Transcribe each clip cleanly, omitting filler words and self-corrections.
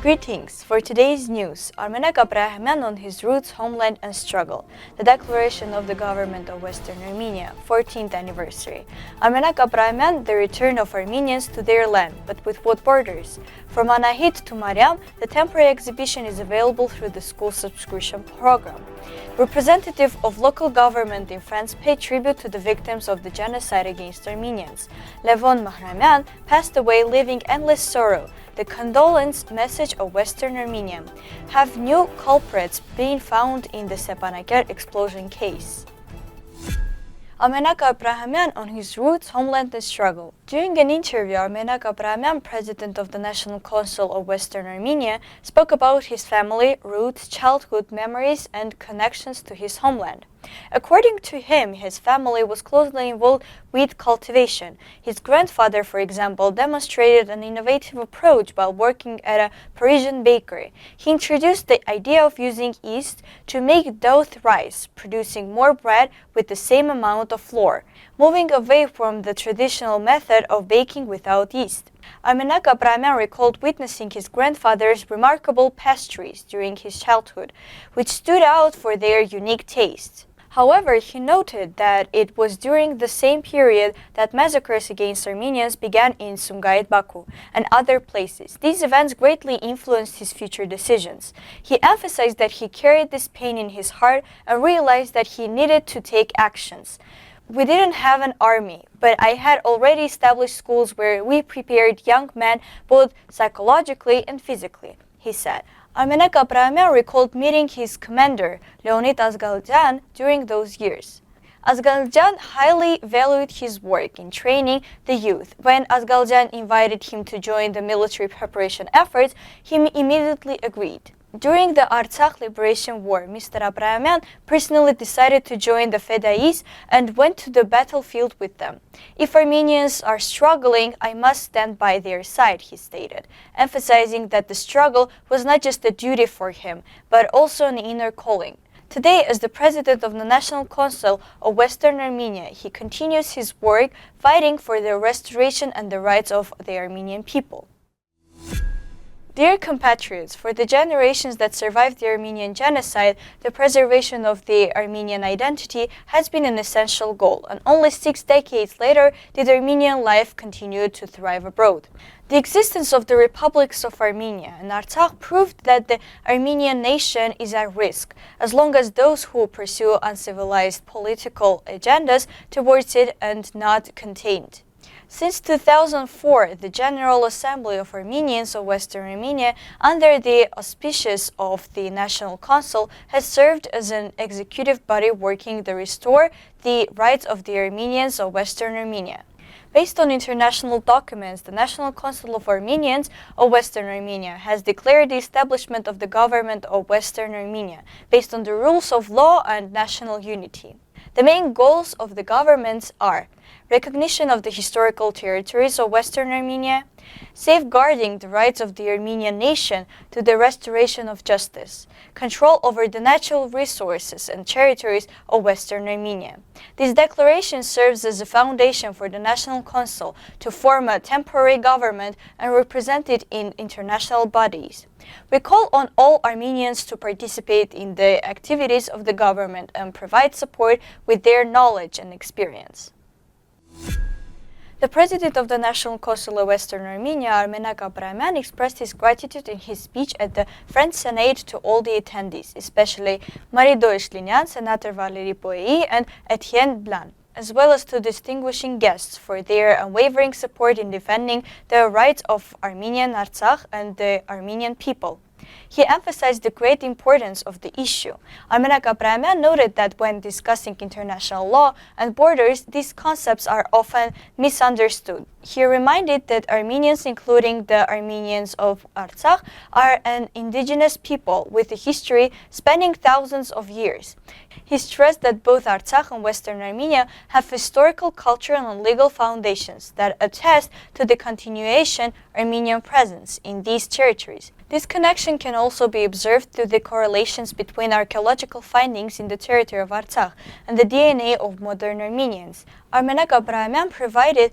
Greetings! For today's news, Armenag Aprahamian on his roots, homeland and struggle, the declaration of the government of Western Armenia, 14th anniversary. Armenag Aprahamian, the return of Armenians to their land, but with what borders? From Anahit to Maryam, the temporary exhibition is available through the school subscription program. Representative of local government in France paid tribute to the victims of the genocide against Armenians. Levon Mhlamyan passed away leaving endless sorrow. The condolence message of Western Armenia. Have new culprits been found in the Stepanakert explosion case? Armenag Aprahamian on his roots, homeland and struggle. During an interview, Armenag Aprahamian, president of the National Council of Western Armenia, spoke about his family, roots, childhood memories and connections to his homeland. According to him, his family was closely involved with cultivation. His grandfather, for example, demonstrated an innovative approach while working at a Parisian bakery. He introduced the idea of using yeast to make dough rise, producing more bread with the same amount of flour, moving away from the traditional method of baking without yeast. Armenag Aprahamian recalled witnessing his grandfather's remarkable pastries during his childhood, which stood out for their unique taste. However, he noted that it was during the same period that massacres against Armenians began in Sumgait, Baku, and other places. These events greatly influenced his future decisions. He emphasized that he carried this pain in his heart and realized that he needed to take actions. We didn't have an army, but I had already established schools where we prepared young men both psychologically and physically, he said. Armenag Aprahamian recalled meeting his commander, Leonid Adzhamoglian, during those years. Adzhamoglian highly valued his work in training the youth. When Adzhamoglian invited him to join the military preparation efforts, he immediately agreed. During the Artsakh Liberation War, Mr. Aprahamian personally decided to join the Fedais and went to the battlefield with them. If Armenians are struggling, I must stand by their side, he stated, emphasizing that the struggle was not just a duty for him, but also an inner calling. Today, as the president of the National Council of Western Armenia, he continues his work fighting for the restoration and the rights of the Armenian people. Dear compatriots, for the generations that survived the Armenian genocide, the preservation of the Armenian identity has been an essential goal, and only 6 decades later did Armenian life continue to thrive abroad. The existence of the republics of Armenia and Artsakh proved that the Armenian nation is at risk, as long as those who pursue uncivilized political agendas towards it are not contained. Since 2004, the General Assembly of Armenians of Western Armenia, under the auspices of the National Council, has served as an executive body working to restore the rights of the Armenians of Western Armenia. Based on international documents, the National Council of Armenians of Western Armenia has declared the establishment of the government of Western Armenia based on the rules of law and national unity. The main goals of the governments are recognition of the historical territories of Western Armenia, safeguarding the rights of the Armenian nation to the restoration of justice, control over the natural resources and territories of Western Armenia. This declaration serves as a foundation for the National Council to form a temporary government and represent it in international bodies. We call on all Armenians to participate in the activities of the government and provide support with their knowledge and experience. The president of the National Council of Western Armenia, Armenag Aprahamian, expressed his gratitude in his speech at the French Senate to all the attendees, especially Marie Doishlinian, Senator Valérie Boei, and Etienne Blanc, as well as to distinguishing guests for their unwavering support in defending the rights of Armenian Artsakh and the Armenian people. He emphasized the great importance of the issue. Armenag Aprahamian noted that when discussing international law and borders, these concepts are often misunderstood. He reminded that Armenians, including the Armenians of Artsakh, are an indigenous people with a history spanning thousands of years. He stressed that both Artsakh and Western Armenia have historical, cultural, and legal foundations that attest to the continuation Armenian presence in these territories. This connection can also be observed through the correlations between archaeological findings in the territory of Artsakh and the DNA of modern Armenians. Armenag Aprahamian provided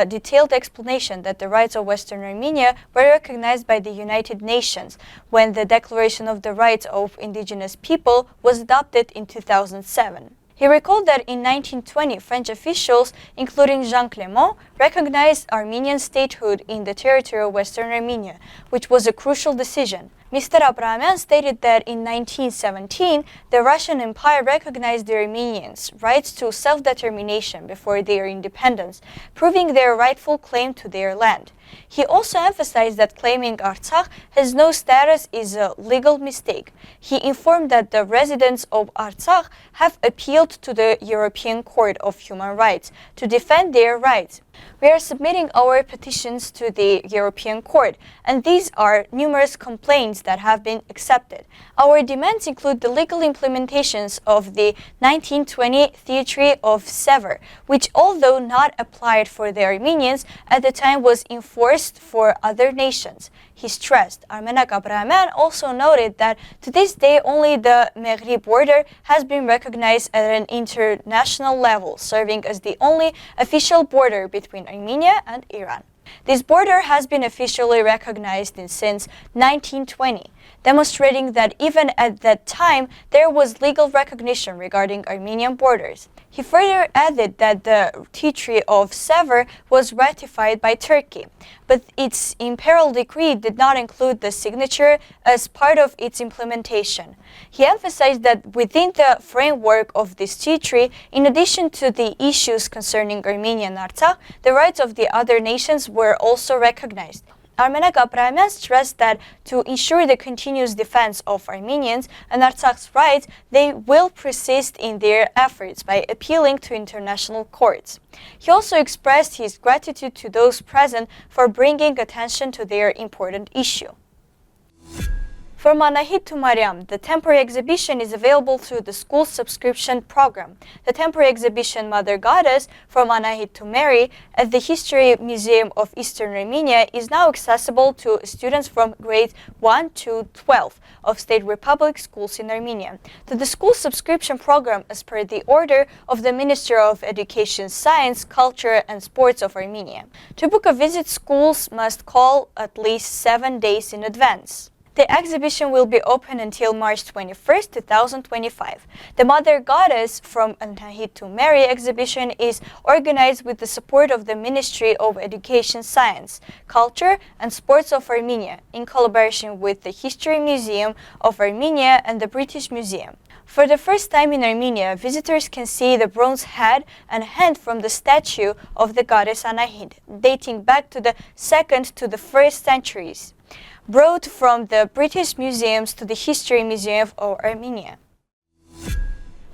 detailed detailed explanation that the rights of Western Armenia were recognized by the United Nations when the Declaration of the Rights of Indigenous People was adopted in 2007. He recalled that in 1920, French officials, including Jean Clément, recognized Armenian statehood in the territory of Western Armenia, which was a crucial decision. Mr. Aprahamian stated that in 1917, the Russian Empire recognized the Armenians' rights to self-determination before their independence, proving their rightful claim to their land. He also emphasized that claiming Artsakh has no status is a legal mistake. He informed that the residents of Artsakh have appealed to the European Court of Human Rights to defend their rights. We are submitting our petitions to the European Court, and these are numerous complaints that have been accepted. Our demands include the legal implementations of the 1920 Treaty of Sevres, which, although not applied for the Armenians, at the time was enforced for other nations. He stressed. Armenag Aprahamian also noted that to this day only the Maghreb border has been recognized at an international level, serving as the only official border between Armenia and Iran. This border has been officially recognized since 1920, demonstrating that even at that time there was legal recognition regarding Armenian borders. He further added that the Treaty of Sevres was ratified by Turkey, but its imperial decree did not include the signature as part of its implementation. He emphasized that within the framework of this treaty, in addition to the issues concerning Armenia and Artsakh, the rights of the other nations were also recognized. Armenag Aprahamian stressed that to ensure the continuous defense of Armenians and Artsakh's rights, they will persist in their efforts by appealing to international courts. He also expressed his gratitude to those present for bringing attention to their important issue. From Anahit to Maryam, the temporary exhibition is available through the school subscription program. The temporary exhibition Mother Goddess, From Anahit to Mary, at the History Museum of Eastern Armenia is now accessible to students from grades 1 to 12 of state republic schools in Armenia. To the school subscription program as per the order of the Minister of Education, Science, Culture and Sports of Armenia. To book a visit, schools must call at least 7 days in advance. The exhibition will be open until March 21, 2025. The Mother Goddess From Anahit to Mary exhibition is organized with the support of the Ministry of Education, Science, Culture and Sports of Armenia in collaboration with the History Museum of Armenia and the British Museum. For the first time in Armenia, visitors can see the bronze head and hand from the statue of the goddess Anahit, dating back to the 2nd to the 1st centuries, brought from the British museums to the History Museum of Armenia.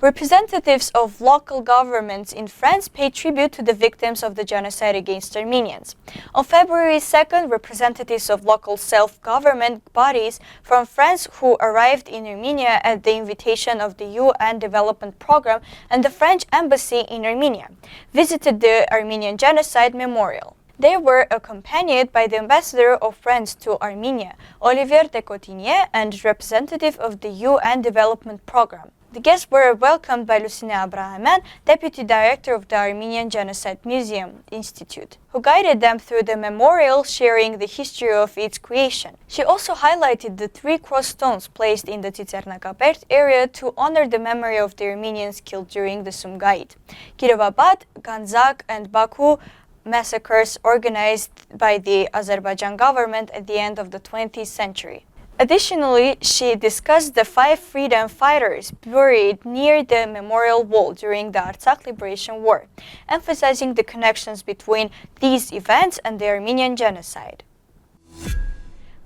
Representatives of local governments in France paid tribute to the victims of the genocide against Armenians. On February 2nd, representatives of local self-government bodies from France who arrived in Armenia at the invitation of the UN Development Programme and the French Embassy in Armenia visited the Armenian Genocide Memorial. They were accompanied by the ambassador of France to Armenia, Olivier de Cotigny, and representative of the UN Development Programme. The guests were welcomed by Lucina Aprahamian, Deputy Director of the Armenian Genocide Museum Institute, who guided them through the memorial, sharing the history of its creation. She also highlighted the 3 cross stones placed in the Stepanakert area to honor the memory of the Armenians killed during the Sumgait, Kirovabad, Ganzak, and Baku massacres organized by the Azerbaijan government at the end of the 20th century. Additionally, she discussed the 5 freedom fighters buried near the memorial wall during the Artsakh Liberation War, emphasizing the connections between these events and the Armenian genocide.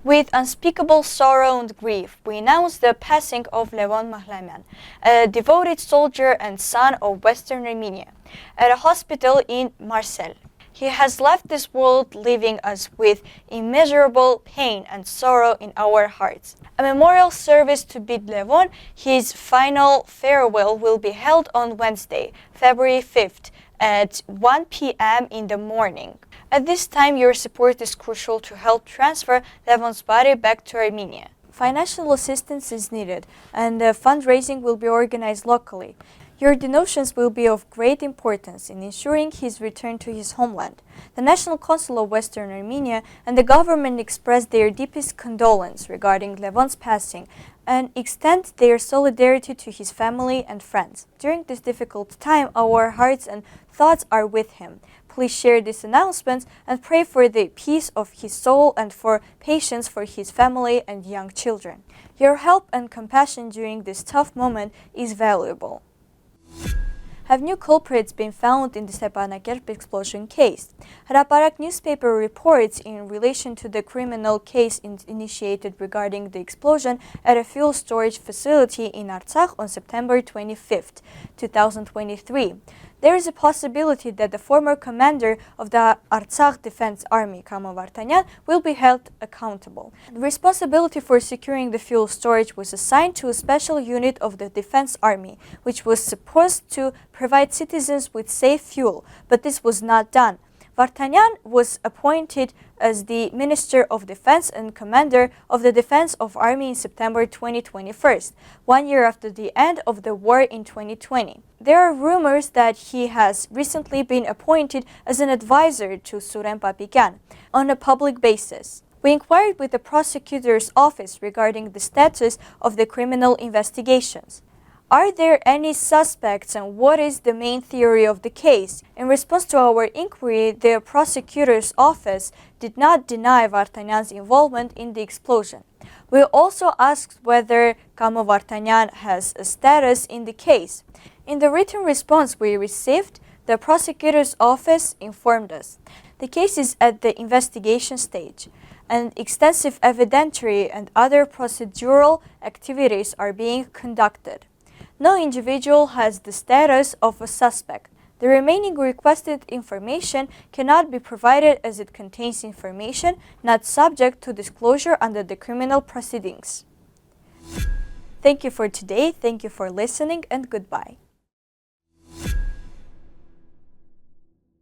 With unspeakable sorrow and grief, we announce the passing of Levon Mhlamyan, a devoted soldier and son of Western Armenia, at a hospital in Marseille. He has left this world, leaving us with immeasurable pain and sorrow in our hearts. A memorial service to bid Levon his final farewell will be held on Wednesday, February 5th at 1 p.m. in the morning. At this time, your support is crucial to help transfer Levon's body back to Armenia. Financial assistance is needed, and fundraising will be organized locally. Your denotions will be of great importance in ensuring his return to his homeland. The National Council of Western Armenia and the government express their deepest condolence regarding Levon's passing and extend their solidarity to his family and friends. During this difficult time, our hearts and thoughts are with him. Please share this announcement and pray for the peace of his soul and for patience for his family and young children. Your help and compassion during this tough moment is valuable. Have new culprits been found in the Stepanakert explosion case? Hraparak newspaper reports in relation to the criminal case initiated regarding the explosion at a fuel storage facility in Artsakh on September 25, 2023. There is a possibility that the former commander of the Artsakh Defense Army, Kamo Vartanyan, will be held accountable. The responsibility for securing the fuel storage was assigned to a special unit of the Defense Army, which was supposed to provide citizens with safe fuel, but this was not done. Vartanyan was appointed as the Minister of Defense and Commander of the Defense of Army in September 2021, 1 year after the end of the war in 2020. There are rumors that he has recently been appointed as an advisor to Surem Papikyan on a public basis. We inquired with the prosecutor's office regarding the status of the criminal investigations. Are there any suspects and what is the main theory of the case? In response to our inquiry, the prosecutor's office did not deny Vartanyan's involvement in the explosion. We also asked whether Kamo Vartanyan has a status in the case. In the written response we received, the prosecutor's office informed us the case is at the investigation stage, and extensive evidentiary and other procedural activities are being conducted. No individual has the status of a suspect. The remaining requested information cannot be provided as it contains information not subject to disclosure under the criminal proceedings. Thank you for today, thank you for listening, and goodbye.